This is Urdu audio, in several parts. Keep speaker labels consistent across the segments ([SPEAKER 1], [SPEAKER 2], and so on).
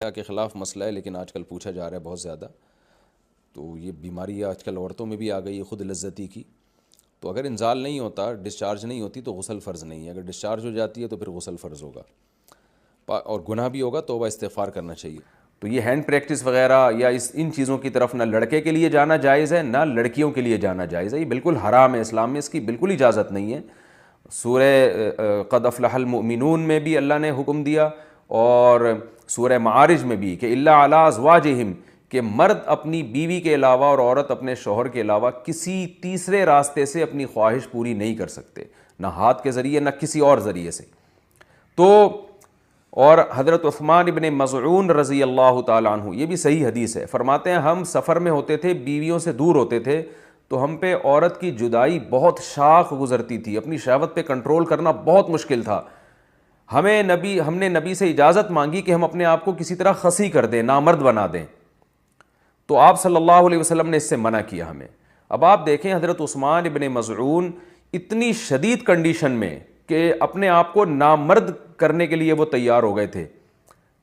[SPEAKER 1] کے خلاف مسئلہ ہے، لیکن آج کل پوچھا جا رہا ہے بہت زیادہ. تو یہ بیماری آج کل عورتوں میں بھی آ گئی ہے، خود لذتی کی. تو اگر انزال نہیں ہوتا، ڈسچارج نہیں ہوتی تو غسل فرض نہیں ہے. اگر ڈسچارج ہو جاتی ہے تو پھر غسل فرض ہوگا اور گناہ بھی ہوگا، توبہ استغفار کرنا چاہیے. تو یہ ہینڈ پریکٹس وغیرہ یا ان چیزوں کی طرف نہ لڑکے کے لیے جانا جائز ہے، نہ لڑکیوں کے لیے جانا جائز ہے. یہ بالکل حرام ہے، اسلام میں اس کی بالکل اجازت نہیں ہے. سورہ قد افلح المؤمنون میں بھی اللہ نے حکم دیا، اور سورہ معارج میں بھی کہ الا علی ازواجہم، کہ مرد اپنی بیوی کے علاوہ اور عورت اپنے شوہر کے علاوہ کسی تیسرے راستے سے اپنی خواہش پوری نہیں کر سکتے، نہ ہاتھ کے ذریعے نہ کسی اور ذریعے سے. تو اور حضرت عثمان ابن مظعون رضی اللہ تعالیٰ عنہ، یہ بھی صحیح حدیث ہے، فرماتے ہیں ہم سفر میں ہوتے تھے، بیویوں سے دور ہوتے تھے، تو ہم پہ عورت کی جدائی بہت شاق گزرتی تھی، اپنی شہوت پہ کنٹرول کرنا بہت مشکل تھا. ہم نے نبی سے اجازت مانگی کہ ہم اپنے آپ کو کسی طرح خصی کر دیں، نامرد بنا دیں، تو آپ صلی اللہ علیہ وسلم نے اس سے منع کیا ہمیں. اب آپ دیکھیں حضرت عثمان ابن مظعون اتنی شدید کنڈیشن میں کہ اپنے آپ کو نامرد کرنے کے لیے وہ تیار ہو گئے تھے.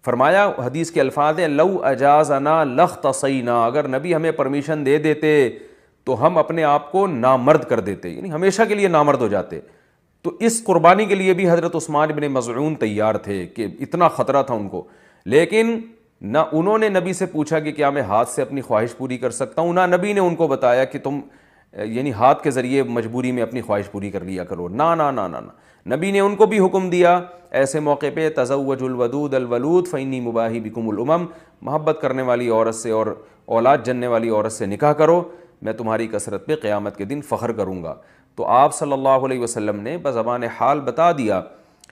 [SPEAKER 1] فرمایا، حدیث کے الفاظ ہیں، لو اجازنا لاختصینا، اگر نبی ہمیں پرمیشن دے دیتے تو ہم اپنے آپ کو نامرد کر دیتے، یعنی ہمیشہ کے لیے نامرد ہو جاتے. تو اس قربانی کے لیے بھی حضرت عثمان ابن مظعون تیار تھے کہ اتنا خطرہ تھا ان کو. لیکن نہ انہوں نے نبی سے پوچھا کہ کیا میں ہاتھ سے اپنی خواہش پوری کر سکتا ہوں، نہ نبی نے ان کو بتایا کہ تم یعنی ہاتھ کے ذریعے مجبوری میں اپنی خواہش پوری کر لیا کرو. نہ نہ نہ نہ نبی نے ان کو بھی حکم دیا ایسے موقع پہ، تزوجوا الودود الولود فانی مباہی بکم الامم، محبت کرنے والی عورت سے اور اولاد جننے والی عورت سے نکاح کرو، میں تمہاری کثرت پہ قیامت کے دن فخر کروں گا. تو آپ صلی اللہ علیہ وسلم نے بزبان حال بتا دیا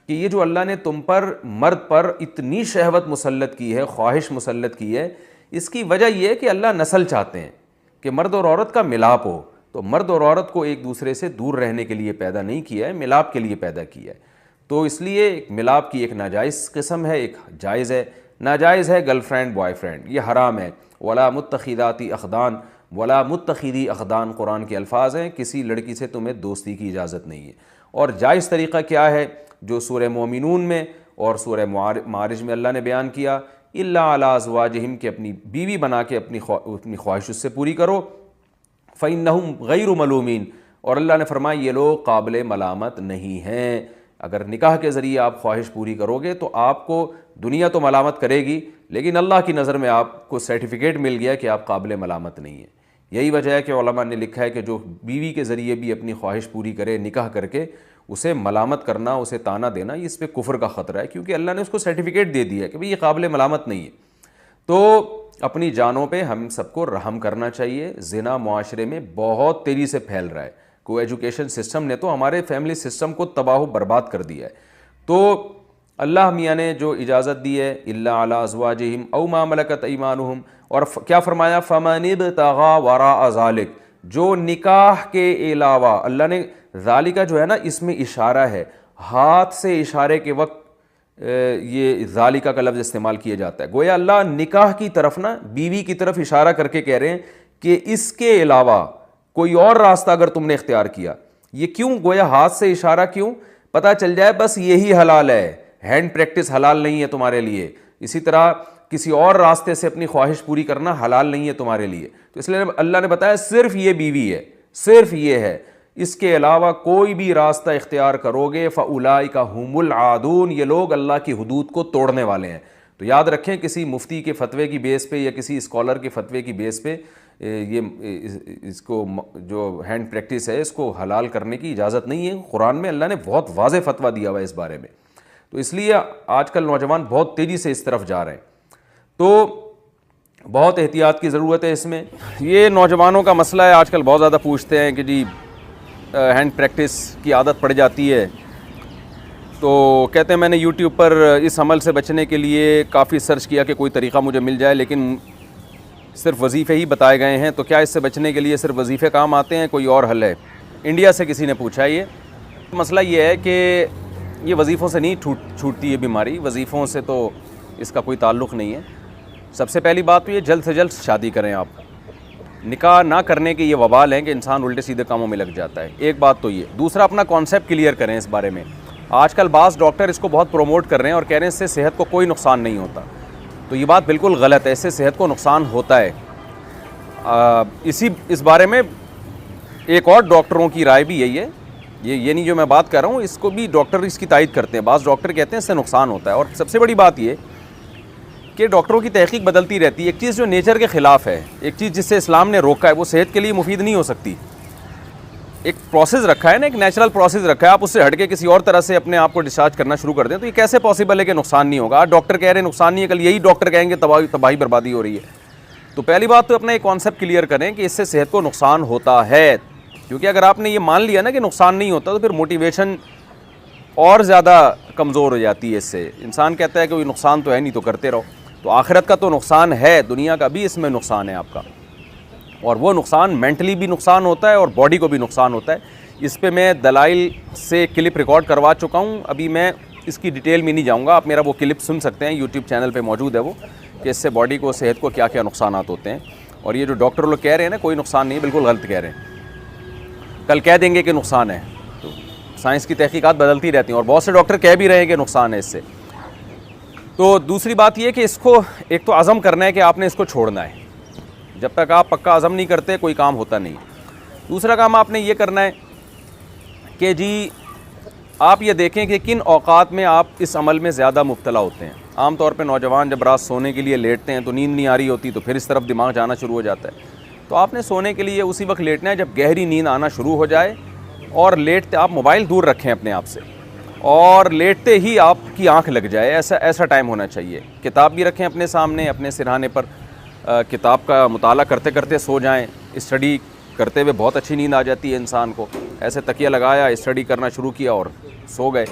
[SPEAKER 1] کہ یہ جو اللہ نے تم پر، مرد پر اتنی شہوت مسلط کی ہے، خواہش مسلط کی ہے، اس کی وجہ یہ ہے کہ اللہ نسل چاہتے ہیں کہ مرد اور عورت کا ملاپ ہو. تو مرد اور عورت کو ایک دوسرے سے دور رہنے کے لیے پیدا نہیں کیا ہے، ملاپ کے لیے پیدا کیا ہے. تو اس لیے ملاپ کی ایک ناجائز قسم ہے، ایک جائز ہے. ناجائز ہے گرل فرینڈ بوائے فرینڈ، یہ حرام ہے. ولا متخذاتی اخدان، ولا متخذی اخدان قرآن کے الفاظ ہیں، کسی لڑکی سے تمہیں دوستی کی اجازت نہیں ہے. اور جائز طریقہ کیا ہے جو سورہ مومنون میں اور سورہ معارج میں اللہ نے بیان کیا، الا علی ازواجہم، کہ اپنی بیوی بنا کے اپنی خواہش اس سے پوری کرو. فإنہم غیر ملومین، اور اللہ نے فرمایا یہ لوگ قابل ملامت نہیں ہیں. اگر نکاح کے ذریعے آپ خواہش پوری کرو گے تو آپ کو دنیا تو ملامت کرے گی، لیکن اللہ کی نظر میں آپ کو سرٹیفکیٹ مل گیا کہ آپ قابل ملامت نہیں ہیں. یہی وجہ ہے کہ علماء نے لکھا ہے کہ جو بیوی کے ذریعے بھی اپنی خواہش پوری کرے نکاح کر کے، اسے ملامت کرنا، اسے طعنہ دینا، اس پہ کفر کا خطرہ ہے، کیونکہ اللہ نے اس کو سرٹیفکیٹ دے دیا ہے کہ بھئی یہ قابل ملامت نہیں ہے. تو اپنی جانوں پہ ہم سب کو رحم کرنا چاہیے. زنا معاشرے میں بہت تیزی سے پھیل رہا ہے. کو ایجوکیشن سسٹم نے تو ہمارے فیملی سسٹم کو تباہ و برباد کر دیا ہے. تو اللہ میاں نے جو اجازت دی ہے، الا علی ازواجہم او ما ملکت ایمانہم، اور کیا فرمایا، فمن ابتغى وراء ذلک، جو نکاح کے علاوہ، اللہ نے ذالکہ جو ہے نا اس میں اشارہ ہے، ہاتھ سے اشارے کے وقت یہ ذالکہ کا لفظ استعمال کیا جاتا ہے. گویا اللہ نکاح کی طرف نا، بیوی کی طرف اشارہ کر کے کہہ رہے ہیں کہ اس کے علاوہ کوئی اور راستہ اگر تم نے اختیار کیا. یہ کیوں گویا ہاتھ سے اشارہ کیوں؟ پتہ چل جائے بس یہی حلال ہے، ہینڈ پریکٹس حلال نہیں ہے تمہارے لیے. اسی طرح کسی اور راستے سے اپنی خواہش پوری کرنا حلال نہیں ہے تمہارے لیے. تو اس لیے اللہ نے بتایا صرف یہ بیوی ہے، صرف یہ ہے، اس کے علاوہ کوئی بھی راستہ اختیار کرو گے فاولئک هم العادون، یہ لوگ اللہ کی حدود کو توڑنے والے ہیں. تو یاد رکھیں، کسی مفتی کے فتوے کی بیس پہ یا کسی اسکالر کے فتوے کی بیس پہ یہ اس کو جو ہینڈ پریکٹس ہے اس کو حلال کرنے کی اجازت نہیں ہے. قرآن میں اللہ نے بہت واضح فتویٰ دیا ہوا ہے اس بارے میں. تو اس لیے آج کل نوجوان بہت تیزی سے اس طرف جا رہے ہیں. تو بہت احتیاط کی ضرورت ہے اس میں. یہ نوجوانوں کا مسئلہ ہے، آج کل بہت زیادہ پوچھتے ہیں کہ جی ہینڈ پریکٹس کی عادت پڑ جاتی ہے، تو کہتے ہیں میں نے یوٹیوب پر اس عمل سے بچنے کے لیے کافی سرچ کیا کہ کوئی طریقہ مجھے مل جائے، لیکن صرف وظیفے ہی بتائے گئے ہیں. تو کیا اس سے بچنے کے لیے صرف وظیفے کام آتے ہیں، کوئی اور حل ہے؟ انڈیا سے کسی نے پوچھا. یہ مسئلہ یہ ہے کہ یہ وظیفوں سے نہیں چھوٹتی ہے بیماری، وظیفوں سے تو اس کا کوئی تعلق نہیں ہے. سب سے پہلی بات تو یہ جلد سے جلد شادی کریں. آپ نکاح نہ کرنے کے یہ وبال ہیں کہ انسان الٹے سیدھے کاموں میں لگ جاتا ہے. ایک بات تو یہ. دوسرا، اپنا کانسیپٹ کلیئر کریں اس بارے میں. آج کل بعض ڈاکٹر اس کو بہت پروموٹ کر رہے ہیں اور کہہ رہے ہیں اس سے صحت کو کوئی نقصان نہیں ہوتا. تو یہ بات بالکل غلط ہے، اس سے صحت کو نقصان ہوتا ہے۔ اس بارے میں ایک اور ڈاکٹروں کی رائے بھی یہی ہے، یہ نہیں جو میں بات کر رہا ہوں، اس کو بھی ڈاکٹر اس کی تائید کرتے ہیں۔ بعض ڈاکٹر کہتے ہیں اس سے نقصان ہوتا ہے، اور سب سے بڑی بات یہ کہ ڈاکٹروں کی تحقیق بدلتی رہتی ہے۔ ایک چیز جو نیچر کے خلاف ہے، ایک چیز جس سے اسلام نے روکا ہے، وہ صحت کے لیے مفید نہیں ہو سکتی۔ ایک پروسیس رکھا ہے نا، ایک نیچرل پروسیس رکھا ہے، آپ اس سے ہٹ کے کسی اور طرح سے اپنے آپ کو ڈسچارج کرنا شروع کر دیں تو یہ کیسے پاسبل ہے کہ نقصان نہیں ہوگا؟ آج ڈاکٹر کہہ رہے ہیں نقصان نہیں ہے، کل یہی ڈاکٹر کہیں گے تباہی بربادی ہو رہی ہے۔ تو پہلی بات تو اپنا ایک کانسیپٹ کلیئر کریں کہ اس سے صحت کو نقصان ہوتا ہے، کیونکہ اگر آپ نے یہ مان لیا نا کہ نقصان نہیں ہوتا تو پھر موٹیویشن اور زیادہ کمزور ہو جاتی ہے۔ اس سے انسان کہتا ہے کہ کوئی نقصان تو ہے نہیں تو کرتے رہو۔ تو آخرت کا تو نقصان ہے، دنیا کا بھی اس میں نقصان ہے آپ کا، اور وہ نقصان مینٹلی بھی نقصان ہوتا ہے اور باڈی کو بھی نقصان ہوتا ہے۔ اس پہ میں دلائل سے کلپ ریکارڈ کروا چکا ہوں، ابھی میں اس کی ڈیٹیل میں نہیں جاؤں گا، آپ میرا وہ کلپ سن سکتے ہیں، یوٹیوب چینل پہ موجود ہے وہ، کہ اس سے باڈی کو، صحت کو کیا کیا نقصانات ہوتے ہیں۔ اور یہ جو ڈاکٹر لوگ کہہ رہے ہیں نا کوئی نقصان نہیں، بالکل غلط کہہ رہے ہیں، کل کہہ دیں گے کہ نقصان ہے۔ تو سائنس کی تحقیقات بدلتی رہتی ہیں اور بہت سے ڈاکٹر کہہ بھی رہے ہیں کہ نقصان ہے اس سے۔ تو دوسری بات یہ کہ اس کو ایک تو عزم کرنا ہے کہ آپ نے اس کو چھوڑنا ہے، جب تک آپ پکا عزم نہیں کرتے کوئی کام ہوتا نہیں۔ دوسرا کام آپ نے یہ کرنا ہے کہ جی آپ یہ دیکھیں کہ کن اوقات میں آپ اس عمل میں زیادہ مبتلا ہوتے ہیں۔ عام طور پہ نوجوان جب رات سونے کے لیے لیٹتے ہیں تو نیند نہیں آ رہی ہوتی، تو پھر اس طرف دماغ جانا شروع ہو جاتا ہے۔ تو آپ نے سونے کے لیے اسی وقت لیٹنا ہے جب گہری نیند آنا شروع ہو جائے، اور لیٹتے آپ موبائل دور رکھیں اپنے آپ سے، اور لیٹتے ہی آپ کی آنکھ لگ جائے، ایسا ٹائم ہونا چاہیے۔ کتاب بھی رکھیں اپنے سامنے، اپنے سرہانے پر، کتاب کا مطالعہ کرتے کرتے سو جائیں۔ اسٹڈی کرتے ہوئے بہت اچھی نیند آ جاتی ہے انسان کو، ایسے تکیہ لگایا، اسٹڈی کرنا شروع کیا اور سو گئے۔